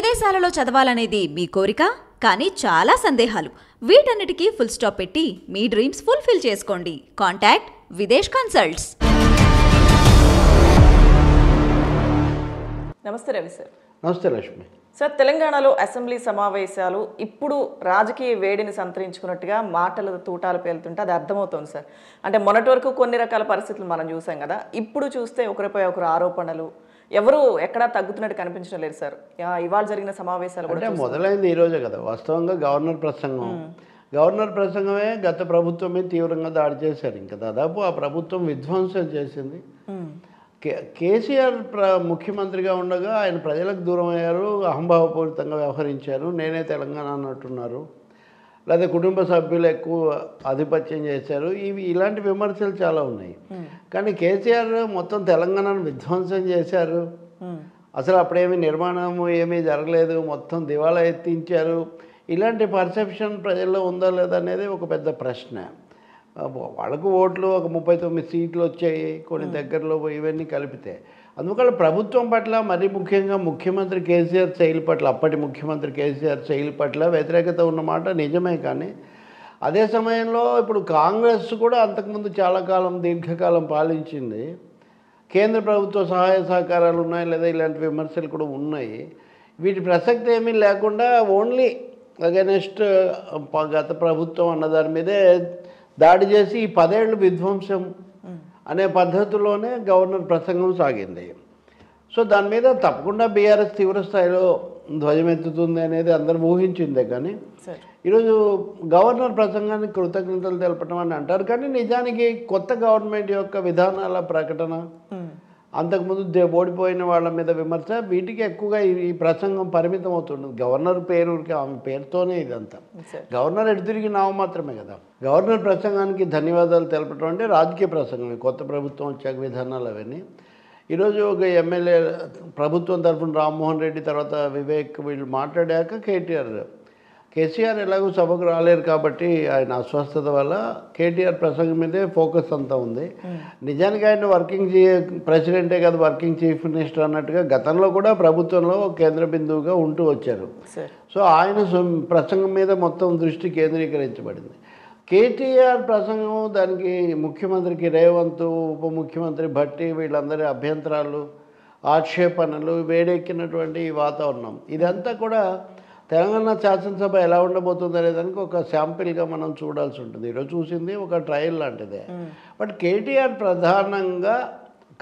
విదేశాలలో చదవాలనేది మీ కోరిక, కానీ చాలా సందేహాలు. వీటన్నిటికీ ఫుల్ స్టాప్ పెట్టి మీ డ్రీమ్స్ ఫుల్ఫిల్ చేసుకోండి. Contact Videsh consults. నమస్తే రవి సార్. నమస్తే లక్ష్మి సార్, తెలంగాణలో అసెంబ్లీ సమావేశాలు ఇప్పుడు రాజకీయ వేడిని సంతరించుకున్నట్టుగా మాటలు తూటాలు పేలుతుంటే అది అర్థమవుతుంది సార్. అంటే మొన్నటి వరకు కొన్ని రకాల పరిస్థితులు మనం చూసాం కదా, ఇప్పుడు చూస్తే ఒకరిపై ఒకరు ఆరోపణలు, ఎవరు ఎక్కడా తగ్గుతున్నట్టు కనిపించడం లేదు సార్. ఇవాళ జరిగిన సమావేశాలు కూడా మొదలైంది ఈ రోజే కదా. వాస్తవంగా గవర్నర్ ప్రసంగమే గత ప్రభుత్వం మీద తీవ్రంగా దాడి చేశారు. ఇంకా దాదాపు ఆ ప్రభుత్వం విధ్వంసం చేసింది. కేసీఆర్ ముఖ్యమంత్రిగా ఉండగా ఆయన ప్రజలకు దూరం అయ్యారు, అహంభావపూరితంగా వ్యవహరించారు, నేనే తెలంగాణ అన్నట్టున్నారు, లేదా కుటుంబ సభ్యులు ఎక్కువ ఆధిపత్యం చేశారు. ఇలాంటి విమర్శలు చాలా ఉన్నాయి. కానీ కేసీఆర్ మొత్తం తెలంగాణను విధ్వంసం చేశారు, అసలు అప్పుడేమీ నిర్మాణం ఏమీ జరగలేదు, మొత్తం దివాలా ఎత్తించారు, ఇలాంటి పర్సెప్షన్ ప్రజల్లో ఉందా లేదా అనేది ఒక పెద్ద ప్రశ్న. వాళ్ళకు ఓట్లు ఒక 39 సీట్లు వచ్చాయి కొన్ని దగ్గరలో, ఇవన్నీ కలిపితే. అందువల్ల ప్రభుత్వం పట్ల, మరీ ముఖ్యంగా ముఖ్యమంత్రి కేసీఆర్ శైలి పట్ల, అప్పటి ముఖ్యమంత్రి కేసీఆర్ శైలి పట్ల వ్యతిరేకత ఉన్నమాట నిజమే. కానీ అదే సమయంలో ఇప్పుడు కాంగ్రెస్ కూడా అంతకుముందు చాలా కాలం, దీర్ఘకాలం పాలించింది. కేంద్ర ప్రభుత్వ సహాయ సహకారాలు ఉన్నాయి, లేదా ఇలాంటి విమర్శలు కూడా ఉన్నాయి. వీటి ప్రసక్తి ఏమీ లేకుండా ఓన్లీ అగెనెస్ట్ గత ప్రభుత్వం అన్న దాని మీదే దాడి చేసి ఈ 10 ఏళ్ళు విధ్వంసం అనే పద్ధతిలోనే గవర్నర్ ప్రసంగం సాగింది. సో దాని మీద తప్పకుండా బీఆర్ఎస్ తీవ్రస్థాయిలో ధ్వజమెత్తుతుంది అనేది అందరూ ఊహించిందే. కానీ ఈరోజు గవర్నర్ ప్రసంగానికి కృతజ్ఞతలు తెలపడం అని అంటారు, కానీ నిజానికి కొత్త గవర్నమెంట్ యొక్క విధానాల ప్రకటన, అంతకుముందు ఓడిపోయిన వాళ్ళ మీద విమర్శ, వీటికి ఎక్కువగా ఈ ప్రసంగం పరిమితం అవుతుండదు. గవర్నర్ పేరుకి, ఆమె పేరుతోనే ఇదంతా. గవర్నర్ ఎటు తిరిగి నామ మాత్రమే కదా. గవర్నర్ ప్రసంగానికి ధన్యవాదాలు తెలపడం అంటే రాజకీయ ప్రసంగం, కొత్త ప్రభుత్వం వచ్చాక విధానాలు అవన్నీ. ఈరోజు ఒక ఎమ్మెల్యే ప్రభుత్వం తరఫున రామ్మోహన్ రెడ్డి, తర్వాత వివేక్, వీళ్ళు మాట్లాడాక కేసీఆర్ ఎలాగో సభకు రాలేరు కాబట్టి ఆయన అస్వస్థత వల్ల కేటీఆర్ ప్రసంగం మీదే ఫోకస్ అంతా ఉంది. నిజానికి ఆయన వర్కింగ్ ప్రెసిడెంటే కదా, వర్కింగ్ చీఫ్ మినిస్టర్ అన్నట్టుగా గతంలో కూడా ప్రభుత్వంలో కేంద్ర బిందువుగా ఉంటూ వచ్చారు. సో ఆయన ప్రసంగం మీద మొత్తం దృష్టి కేంద్రీకరించబడింది. కేటీఆర్ ప్రసంగం, దానికి ముఖ్యమంత్రికి రేవంత్, ఉప ముఖ్యమంత్రి భట్టి, వీళ్ళందరి అభ్యంతరాలు, ఆక్షేపణలు, వేడెక్కినటువంటి వాతావరణం, ఇదంతా కూడా తెలంగాణ శాసనసభ ఎలా ఉండబోతుంది అనేదానికి ఒక శాంపిల్గా మనం చూడాల్సి ఉంటుంది. ఈరోజు చూసింది ఒక ట్రయల్ లాంటిదే. బట్ కేటీఆర్ ప్రధానంగా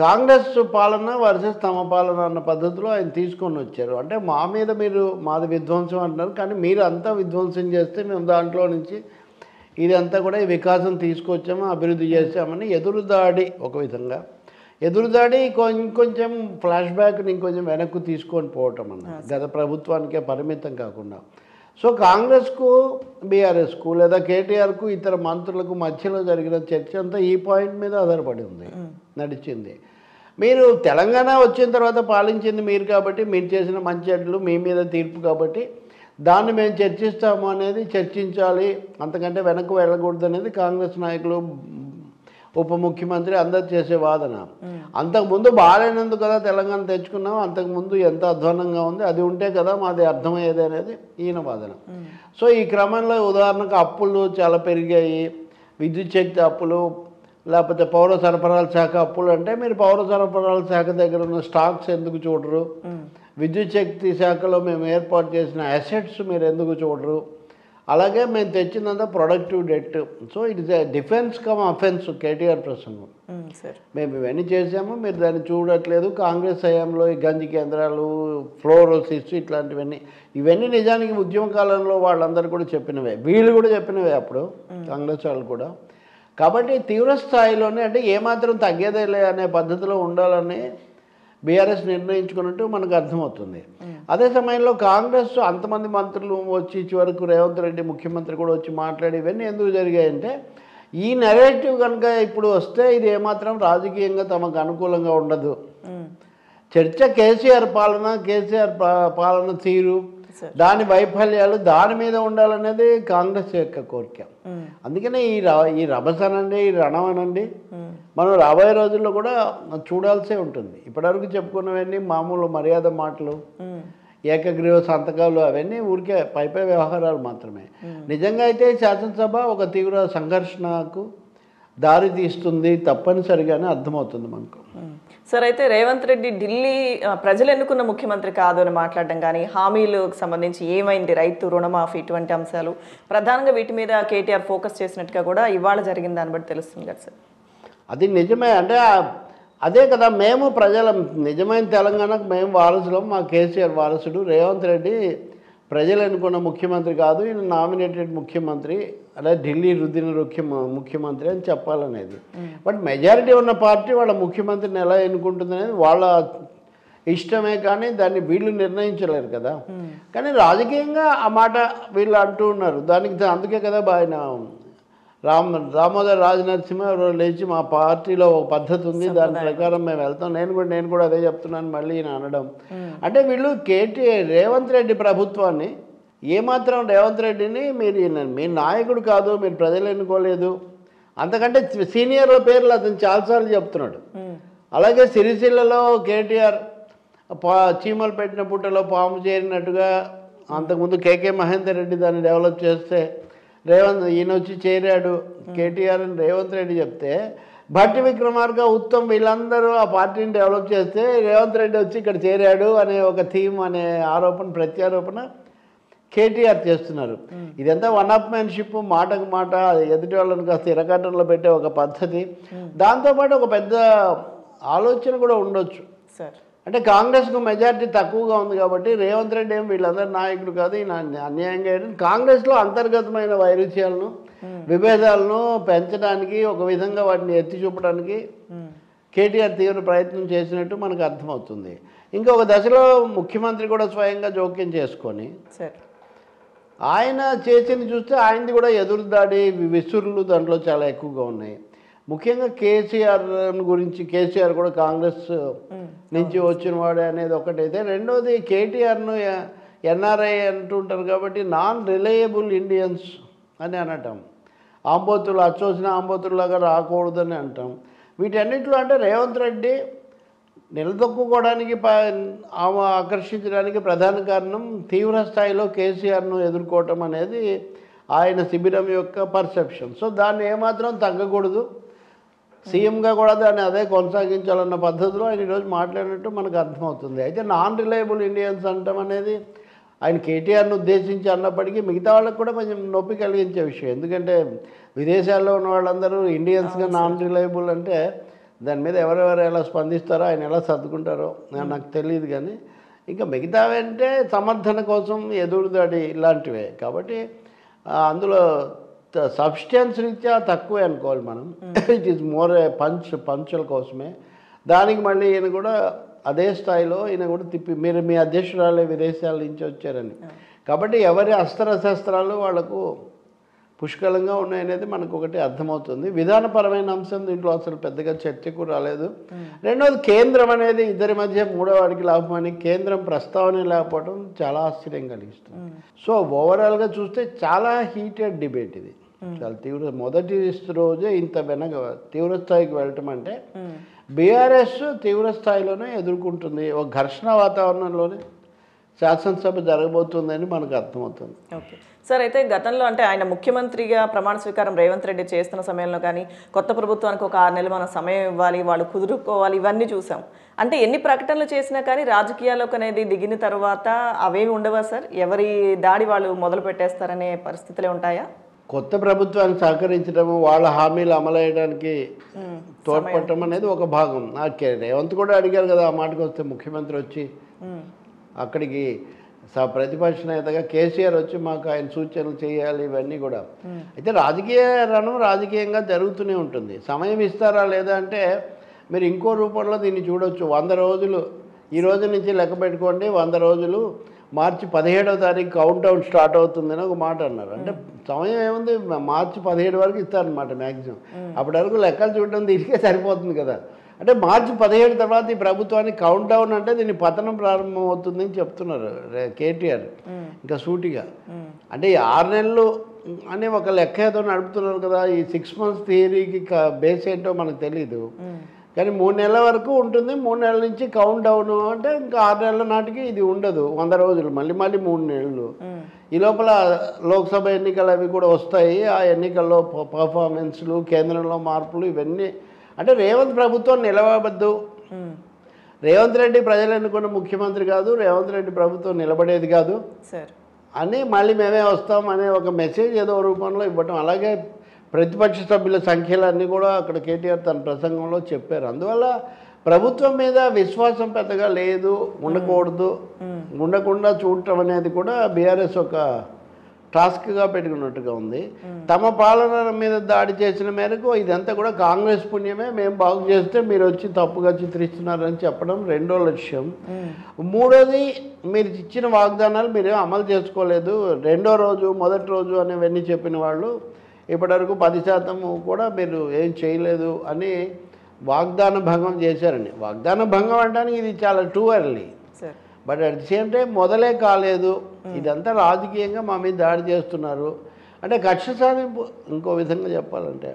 కాంగ్రెస్ పాలన వర్సెస్ తమ పాలన అన్న పద్ధతిలో ఆయన తీసుకొని వచ్చారు. అంటే మా మీద మీరు, మాది విధ్వంసం అంటున్నారు, కానీ మీరు అంతా విధ్వంసం చేస్తే మేము దాంట్లో నుంచి ఇదంతా కూడా ఈ వికాసం తీసుకొచ్చాము, అభివృద్ధి చేసామని ఎదురుదాడి, ఒక విధంగా ఎదురుదాడి, ఇంకొంచెం ఫ్లాష్ బ్యాక్ని ఇంకొంచెం వెనక్కు తీసుకొని పోవటం అన్నది, గత ప్రభుత్వానికే పరిమితం కాకుండా. సో కాంగ్రెస్కు, బీఆర్ఎస్కు, లేదా కేటీఆర్కు, ఇతర మంత్రులకు మధ్యలో జరిగిన చర్చ అంతా ఈ పాయింట్ మీద ఆధారపడి ఉంది, నడిచింది. మీరు తెలంగాణ వచ్చిన తర్వాత పాలించింది మీరు కాబట్టి, మీరు చేసిన మంచి చెడ్లు మీ మీద తీర్పు కాబట్టి దాన్ని మేము చర్చిస్తాము అనేది, చర్చించాలి, అంతకంటే వెనక్కు వెళ్ళకూడదు అనేది కాంగ్రెస్ నాయకులు, ఉప ముఖ్యమంత్రి అందరు చేసే వాదన. అంతకుముందు బాగాలేనందుకు కదా తెలంగాణ తెచ్చుకున్నాం, అంతకుముందు ఎంత అధ్వానంగా ఉంది, అది ఉంటే కదా మాది అర్థమయ్యేది అనేది ఈయన వాదన. సో ఈ క్రమంలో ఉదాహరణకు అప్పులు చాలా పెరిగాయి, విద్యుత్ శక్తి అప్పులు, లేకపోతే పౌర సరఫరాల శాఖ అప్పులు. అంటే మీరు పౌర సరఫరాల శాఖ దగ్గర ఉన్న స్టాక్స్ ఎందుకు చూడరు, విద్యుత్ శక్తి శాఖలో మేము ఏర్పాటు చేసిన అసెట్స్ మీరు ఎందుకు చూడరు, అలాగే మేము తెచ్చినంత productive debt. So it is a defence cum offence KTR ప్రసంగం. మేము ఇవన్నీ చేసాము, మీరు దాన్ని చూడట్లేదు. కాంగ్రెస్ హయాంలో ఈ గంజి కేంద్రాలు, ఫ్లోరోసిస్, ఇవన్నీ నిజానికి ఉద్యమ కాలంలో వాళ్ళందరూ కూడా చెప్పినవే, వీళ్ళు కూడా చెప్పినవే అప్పుడు, కాంగ్రెస్ వాళ్ళు కూడా. కాబట్టి తీవ్ర స్థాయిలోనే, అంటే ఏమాత్రం తగ్గేదేలే అనే పద్ధతిలో ఉండాలని బీఆర్ఎస్ నిర్ణయించుకున్నట్టు మనకు అర్థమవుతుంది. అదే సమయంలో కాంగ్రెస్ అంతమంది మంత్రులు వచ్చి, చివరకు రేవంత్ రెడ్డి ముఖ్యమంత్రి కూడా వచ్చి మాట్లాడి, ఇవన్నీ ఎందుకు జరిగాయంటే ఈ నెరేటివ్ కనుక ఇప్పుడు వస్తే ఇది ఏమాత్రం రాజకీయంగా తమకు అనుకూలంగా ఉండదు. చర్చ కేసీఆర్ పాలన తీరు, దాని వైఫల్యాలు, దాని మీద ఉండాలనేది కాంగ్రెస్ యొక్క కోరిక. అందుకనే ఈ రభసనండి, ఈ రణమనండి మనం రాబోయే రోజుల్లో కూడా చూడాల్సే ఉంటుంది. ఇప్పటివరకు చెప్పుకున్నవన్నీ మామూలు మర్యాద మాటలు, ఏకగ్రీవ సంతకాలు అవన్నీ ఊరికే పై వ్యవహారాలు మాత్రమే. నిజంగా అయితే శాసనసభ ఒక తీవ్ర సంఘర్షణకు దారి తీస్తుంది తప్పనిసరిగానే అర్థమవుతుంది మనకు. సార్, అయితే రేవంత్ రెడ్డి ఢిల్లీ ప్రజలు ఎన్నుకున్న ముఖ్యమంత్రి కాదు అని మాట్లాడడం కానీ, హామీలకు సంబంధించి ఏమైంది, రైతు రుణమాఫీ, ఇటువంటి అంశాలు ప్రధానంగా వీటి మీద కేటీఆర్ ఫోకస్ చేసినట్టుగా కూడా ఇవాళ జరిగిన దాన్ని బట్టి తెలుస్తుంది కదా సార్. అది నిజమే. అంటే అదే కదా, మేము ప్రజల నిజమైన తెలంగాణకు మేము వారసులం. మా కేసీఆర్ వారసుడు. రేవంత్ రెడ్డి ప్రజలు ఎన్నుకున్న ముఖ్యమంత్రి కాదు, ఈయన నామినేటెడ్ ముఖ్యమంత్రి, అలా ఢిల్లీ రుద్దిన ముఖ్యమంత్రి అని చెప్పాలనేది. బట్ మెజారిటీ ఉన్న పార్టీ వాళ్ళ ముఖ్యమంత్రిని ఎలా ఎన్నుకుంటుంది అనేది వాళ్ళ ఇష్టమే, కానీ దాన్ని వీళ్ళు నిర్ణయించలేరు కదా. కానీ రాజకీయంగా ఆ మాట వీళ్ళు అంటూ ఉన్నారు. అందుకే కదా ఆయన దామోదర్ రాజనరసింహ ఎవరో లేచి మా పార్టీలో ఒక పద్ధతి ఉంది, దాని ప్రకారం మేము వెళ్తాం, నేను కూడా అదే చెప్తున్నాను మళ్ళీ ఈయన అనడం. అంటే వీళ్ళు రేవంత్ రెడ్డి ప్రభుత్వాన్ని ఏమాత్రం రేవంత్ రెడ్డిని మీ నాయకుడు కాదు, మీరు ప్రజలు ఎన్నుకోలేదు, అంతకంటే సీనియర్ల పేర్లు అతను చాలాసార్లు చెప్తున్నాడు. అలాగే సిరిసిల్లలో కేటీఆర్ చీమలు పెట్టిన పుట్టలో పాము చేరినట్టుగా అంతకుముందు కేకే మహేందర్ రెడ్డి దాన్ని డెవలప్ చేస్తే ఈయన వచ్చి చేరాడు కేటీఆర్ అని రేవంత్ రెడ్డి చెప్తే, భట్టి విక్రమార్క, ఉత్తమ్ వీళ్ళందరూ ఆ పార్టీని డెవలప్ చేస్తే రేవంత్ రెడ్డి వచ్చి ఇక్కడ చేరాడు అనే ఒక థీమ్ అనే ప్రత్యారోపణ కేటీఆర్ చేస్తున్నారు. ఇదంతా వన్ అప్ మ్యాన్షిప్, మాటకు మాట, ఎదుటి వాళ్ళని కాస్త ఇరకట్టంలో పెట్టే ఒక పద్ధతి. దాంతోపాటు ఒక పెద్ద ఆలోచన కూడా ఉండొచ్చు సార్. అంటే కాంగ్రెస్కు మెజారిటీ తక్కువగా ఉంది కాబట్టి రేవంత్ రెడ్డి ఏం వీళ్ళందరూ నాయకుడు కాదు, ఈయన అన్యాయంగా కాంగ్రెస్లో అంతర్గతమైన వైరుధ్యాలను, విభేదాలను పెంచడానికి, ఒక విధంగా వాటిని ఎత్తి చూపడానికి కేటీఆర్ తీవ్ర ప్రయత్నం చేసినట్టు మనకు అర్థమవుతుంది. ఇంకొక దశలో ముఖ్యమంత్రి కూడా స్వయంగా జోక్యం చేసుకొని ఆయన చేసింది చూస్తే ఆయనది కూడా ఎదురుదాడి, విసురులు దాంట్లో చాలా ఎక్కువగా ఉన్నాయి. ముఖ్యంగా కేసీఆర్ గురించి, కేసీఆర్ కూడా కాంగ్రెస్ నుంచి వచ్చిన వాడే అనేది ఒకటైతే, రెండోది కేటీఆర్ను ఎన్ఆర్ఐ అంటుంటారు కాబట్టి నాన్ రిలయబుల్ ఇండియన్స్ అని అనటం, ఆంబోతులు అచ్చోసిన ఆంబోతుల్లాగా రాకూడదని అంటాం. వీటన్నిటిలో అంటే రేవంత్ రెడ్డి నిలదొక్కుకోవడానికి ఆకర్షించడానికి ప్రధాన కారణం తీవ్ర స్థాయిలో కేసీఆర్ను ఎదుర్కోవటం అనేది ఆయన శిబిరం యొక్క పర్సెప్షన్. సో దాన్ని ఏమాత్రం తగ్గకూడదు, సీఎంగా కూడా దాన్ని అదే కొనసాగించాలన్న పద్ధతిలో ఆయన ఈరోజు మాట్లాడినట్టు మనకు అర్థమవుతుంది. అయితే నాన్ రిలయబుల్ ఇండియన్స్ అంటాం అనేది ఆయన కేటీఆర్ను ఉద్దేశించి అన్నప్పటికీ మిగతా వాళ్ళకు కూడా కొంచెం నొప్పి కలిగించే విషయం. ఎందుకంటే విదేశాల్లో ఉన్న వాళ్ళందరూ ఇండియన్స్గా నాన్ రిలయబుల్ అంటే దాని మీద ఎవరెవరు ఎలా స్పందిస్తారో, ఆయన ఎలా సర్దుకుంటారో నాకు తెలియదు. కానీ ఇంకా మిగతావంటే సమర్థన కోసం ఎదురుదాడి ఇలాంటివే. కాబట్టి అందులో సబ్స్టెన్స్ రీత్యా తక్కువే అనుకోవాలి మనం. ఇట్ ఈస్ మోర్ ఏ పంచుల కోసమే. దానికి మళ్ళీ ఈయన కూడా అదే స్థాయిలో ఈయన కూడా మీరు మీ అధ్యక్షురాలే విదేశాల నుంచి వచ్చారని, కాబట్టి ఎవరి అస్త్రశస్త్రాలు వాళ్లకు పుష్కలంగా ఉన్నాయనేది మనకు ఒకటి అర్థమవుతుంది. విధానపరమైన అంశం దీంట్లో అసలు పెద్దగా చర్చకు రాలేదు. రెండవది కేంద్రం అనేది ఇద్దరి మధ్య మూడో వాడికి లాభమని కేంద్రం ప్రస్తావన లేకపోవడం చాలా ఆశ్చర్యం కలిగిస్తుంది. సో ఓవరాల్గా చూస్తే చాలా హీటెడ్ డిబేట్ ఇది, చాలా తీవ్ర. మొదటి రోజే ఇంత తీవ్ర స్థాయికి వెళ్ళటం అంటే బీఆర్ఎస్ తీవ్ర స్థాయిలోనే ఎదుర్కొంటుంది, ఒక ఘర్షణ వాతావరణంలోనే శాసనసభ జరగబోతుందని మనకు అర్థమవుతుంది. ఓకే సార్, అయితే గతంలో అంటే ఆయన ముఖ్యమంత్రిగా ప్రమాణ స్వీకారం రేవంత్ రెడ్డి చేస్తున్న సమయంలో కానీ, కొత్త ప్రభుత్వానికి ఒక 6 నెలలు మనం సమయం ఇవ్వాలి, వాళ్ళు కుదురుకోవాలి, ఇవన్నీ చూసాం. అంటే ఎన్ని ప్రకటనలు చేసినా కానీ రాజకీయాల్లోకి అనేది దిగిన తర్వాత అవేమి ఉండవా సార్? ఎవరి దాడి వాళ్ళు మొదలు పెట్టేస్తారనే పరిస్థితులే ఉంటాయా? కొత్త ప్రభుత్వానికి సహకరించడం, వాళ్ళ హామీలు అమలయ్యడానికి తోడ్పడటం అనేది ఒక భాగం. రేవంత్ కూడా అడిగారు కదా ఆ మాటకు వస్తే, ముఖ్యమంత్రి వచ్చి అక్కడికి ప్రతిపక్ష నేతగా కేసీఆర్ వచ్చి మాకు ఆయన సూచనలు చేయాలి, ఇవన్నీ కూడా. అయితే రాజకీయ రణం రాజకీయంగా జరుగుతూనే ఉంటుంది. సమయం ఇస్తారా లేదా అంటే మీరు ఇంకో రూపంలో దీన్ని చూడవచ్చు. 100 రోజులు ఈ రోజు నుంచి లెక్క పెట్టుకోండి, 100 రోజులు మార్చి 17వ తారీఖు కౌంట్ డౌన్ స్టార్ట్ అవుతుందని ఒక మాట అన్నారు. అంటే సమయం ఏముంది, మార్చి 17 వరకు ఇస్తారనమాట మ్యాక్సిమం. అప్పటి వరకు లెక్కలు చూడడం దీనికే సరిపోతుంది కదా. అంటే మార్చి 17 తర్వాత ఈ ప్రభుత్వానికి కౌంట్ డౌన్ అంటే దీని పతనం ప్రారంభం అవుతుందని చెప్తున్నారు కేటీఆర్ ఇంకా సూటిగా. అంటే ఈ 6 నెలలు అని ఒక లెక్క ఏదో నడుపుతున్నారు కదా. ఈ 6 months థియరీకి బేస్ ఏంటో మనకు తెలీదు. కానీ 3 నెలల వరకు ఉంటుంది. 3 నెలల నుంచి కౌంట్ డౌన్ అంటే ఇంకా 6 నెలల నాటికి ఇది ఉండదు, 100 రోజులు, మళ్ళీ 3 నెలలు. ఈ లోపల లోక్సభ ఎన్నికలు అవి కూడా వస్తాయి. ఆ ఎన్నికల్లో పర్ఫార్మెన్స్లు, కేంద్రంలో మార్పులు ఇవన్నీ అంటే రేవంత్ ప్రభుత్వం నిలవద్దు, రేవంత్ రెడ్డి ప్రజలు ఎన్నుకున్న ముఖ్యమంత్రి కాదు, రేవంత్ రెడ్డి ప్రభుత్వం నిలబడేది కాదు అని మళ్ళీ మేమే వస్తాం అనే ఒక మెసేజ్ ఏదో రూపంలో ఇవ్వటం. అలాగే ప్రతిపక్ష సభ్యుల సంఖ్యలన్నీ కూడా అక్కడ కేటీఆర్ తన ప్రసంగంలో చెప్పారు. అందువల్ల ప్రభుత్వం మీద విశ్వాసం పెద్దగా లేదు, ఉండకూడదు, ఉండకుండా చూడటం అనేది కూడా బీఆర్ఎస్ ఒక టాస్క్గా పెట్టుకున్నట్టుగా ఉంది. తమ పాలన మీద దాడి చేసిన మేరకు ఇదంతా కూడా కాంగ్రెస్ పుణ్యమే, మేము బాగు చేస్తే మీరు వచ్చి తప్పుగా చిత్రిస్తున్నారని చెప్పడం రెండో లక్ష్యం. మూడోది, మీరు ఇచ్చిన వాగ్దానాలు మీరేం అమలు చేసుకోలేదు. రెండో రోజు, మొదటి రోజు అనేవన్నీ చెప్పిన వాళ్ళు ఇప్పటివరకు 10% కూడా మీరు ఏం చేయలేదు అని వాగ్దాన భంగం చేశారని. వాగ్దాన భంగం అనడానికి ఇది చాలా too early, but at the same time మొదలే కాలేదు. ఇదంతా రాజకీయంగా మా మీద దాడి చేస్తున్నారు అంటే కక్ష సాధింపు. ఇంకో విధంగా చెప్పాలంటే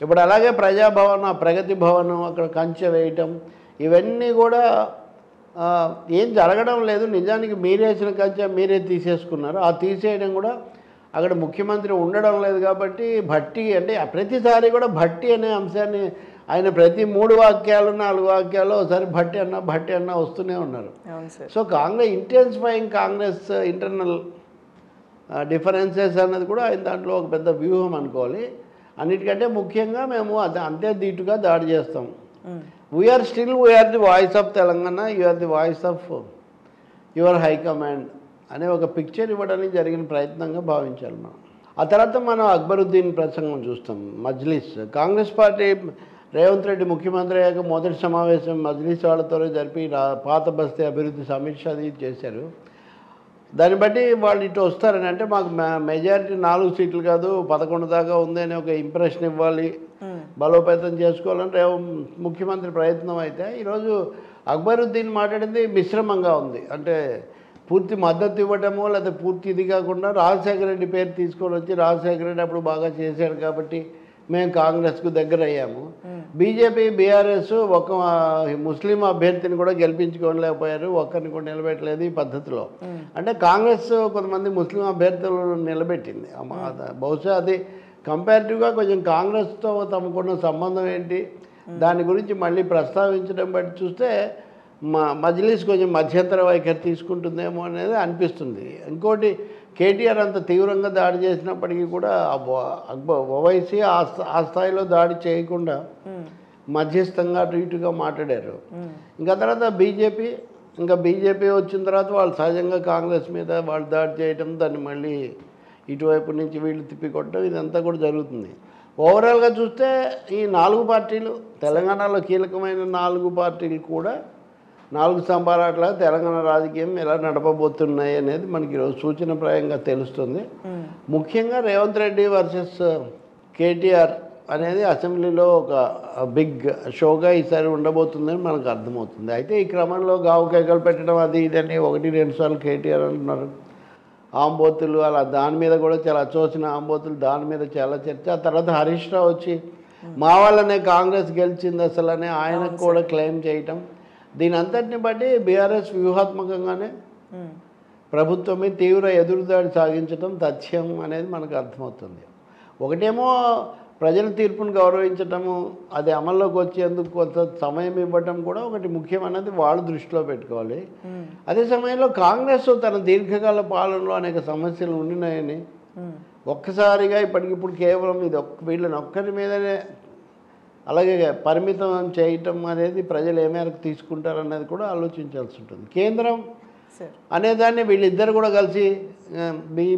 ఇప్పుడు అలాగే ప్రజాభవన్, ప్రగతి భవన్ అక్కడ కంచె వేయటం ఇవన్నీ కూడా ఏం జరగడం లేదు. నిజానికి మీరేసిన కంచె మీరే తీసేసుకున్నారు. ఆ తీసేయడం కూడా అక్కడ ముఖ్యమంత్రి ఉండడం లేదు కాబట్టి భట్టి అంటే ప్రతిసారి కూడా భట్టి అనే అంశాన్ని ఆయన ప్రతి 3 వాక్యాలు 4 వాక్యాలు ఒకసారి భట్టి అన్న వస్తూనే ఉన్నారు. So Congress intensifying Congress internal differences అన్నది కూడా ఆయన దాంట్లో ఒక పెద్ద వ్యూహం అనుకోవాలి. అన్నిటికంటే ముఖ్యంగా మేము అంతే ధీటుగా దాడి చేస్తాం. We are the voice of Telangana, you are the voice of your high command అనే ఒక పిక్చర్ ఇవ్వడానికి జరిగిన ప్రయత్నంగా భావించాలి మనం. ఆ తర్వాత మనం అక్బరుద్దీన్ ప్రసంగం చూస్తాం. మజ్లిస్, కాంగ్రెస్ పార్టీ రేవంత్ రెడ్డి ముఖ్యమంత్రి అయ్యాక మొదటి సమావేశం మజ్లిస్ వాళ్ళతోనే జరిపి పాత బస్తీ అభివృద్ధి సమీక్ష అది చేశారు. దాన్ని బట్టి వాళ్ళు ఇటు వస్తారని అంటే మాకు మెజారిటీ 4 సీట్లు కాదు 11 దాకా ఉంది అని ఒక ఇంప్రెషన్ ఇవ్వాలి, బలోపేతం చేసుకోవాలని ముఖ్యమంత్రి ప్రయత్నం. అయితే ఈరోజు అక్బరుద్దీన్ మాట్లాడింది మిశ్రమంగా ఉంది. అంటే పూర్తి మద్దతు ఇవ్వటమో లేదా పూర్తి ఇది కాకుండా రాజశేఖర రెడ్డి పేరు తీసుకొని వచ్చి రాజశేఖర రెడ్డి అప్పుడు బాగా చేశాడు కాబట్టి మేము కాంగ్రెస్కు దగ్గర అయ్యాము. బీజేపీ, బీఆర్ఎస్ ఒక ముస్లిం అభ్యర్థిని కూడా గెలిపించుకోలేకపోయారు, ఒక్కరిని కూడా నిలబెట్టలేదు ఈ పద్ధతిలో. అంటే కాంగ్రెస్ కొంతమంది ముస్లిం అభ్యర్థులను నిలబెట్టింది. బహుశా అది కంపారిటివ్గా కొంచెం కాంగ్రెస్తో తమకున్న సంబంధం ఏంటి దాని గురించి మళ్ళీ ప్రస్తావించడం బట్టి చూస్తే మజ్లిస్ కొంచెం మధ్యంతర వైఖరి తీసుకుంటుందేమో అనేది అనిపిస్తుంది. ఇంకోటి, కేటీఆర్ అంత తీవ్రంగా దాడి చేసినప్పటికీ కూడా ఓవైసీ ఆ స్థాయిలో దాడి చేయకుండా మధ్యస్థంగా అటు ఇటుగా మాట్లాడారు. ఇంకా తర్వాత బీజేపీ వచ్చిన తర్వాత వాళ్ళు సహజంగా కాంగ్రెస్ మీద వాళ్ళు దాడి చేయటం, దాన్ని మళ్ళీ ఇటువైపు నుంచి వీళ్ళు తిప్పికొట్టడం ఇదంతా కూడా జరుగుతుంది. ఓవరాల్గా చూస్తే ఈ 4 పార్టీలు, తెలంగాణలో కీలకమైన 4 పార్టీలు కూడా 4 స్తంభాలట్లా తెలంగాణ రాజకీయం ఎలా నడపబోతున్నాయి అనేది మనకి ఈరోజు సూచనప్రాయంగా తెలుస్తుంది. ముఖ్యంగా రేవంత్ రెడ్డి వర్సెస్ కేటీఆర్ అనేది అసెంబ్లీలో ఒక బిగ్ షోగా ఈసారి ఉండబోతుందని మనకు అర్థమవుతుంది. అయితే ఈ క్రమంలో గావు కేకలు పెట్టడం అది ఇదని 1-2 సార్లు కేటీఆర్ అంటున్నారు. ఆంబోతులు అలా దాని మీద కూడా చాలా అచ్చోసిన ఆంబోతులు, దాని మీద చాలా చర్చ. ఆ తర్వాత హరీష్ రావు వచ్చి మా వాళ్ళనే కాంగ్రెస్ గెలిచింది అసలు అని ఆయనకు కూడా క్లెయిమ్ చేయటం. దీని అంతటిని బట్టి బీఆర్ఎస్ వ్యూహాత్మకంగానే ప్రభుత్వం మీద తీవ్ర ఎదురుదాడి సాగించడం తథ్యం అనేది మనకు అర్థమవుతుంది. ఒకటేమో ప్రజల తీర్పును గౌరవించటము, అది అమల్లోకి వచ్చేందుకు కొంత సమయం ఇవ్వటం కూడా ఒకటి ముఖ్యమైనది వాళ్ళు దృష్టిలో పెట్టుకోవాలి. అదే సమయంలో కాంగ్రెస్ తన దీర్ఘకాల పాలనలో అనేక సమస్యలు ఉండినాయని ఒక్కసారిగా ఇప్పటికిప్పుడు కేవలం ఇది వీళ్ళని ఒక్కరి మీదనే అలాగే పరిమితం చేయటం అనేది ప్రజలు ఏ మేరకు తీసుకుంటారనేది కూడా ఆలోచించాల్సి ఉంటుంది. కేంద్రం అనేదాన్ని వీళ్ళిద్దరు కూడా కలిసి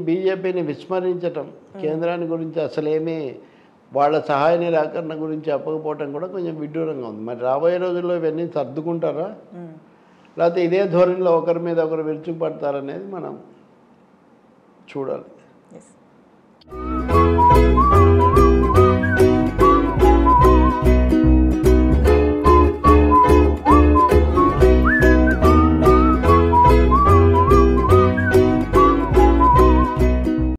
బీజేపీని విస్మరించటం, కేంద్రాన్ని గురించి అసలేమీ వాళ్ళ సహాయ నిరాకరణ గురించి చెప్పకపోవటం కూడా కొంచెం విడ్డూరంగా ఉంది. మరి రాబోయే రోజుల్లో ఇవన్నీ సర్దుకుంటారా, లేకపోతే ఇదే ధోరణిలో ఒకరి మీద ఒకరు విరుచుకుపడతారనేది మనం చూడాలి.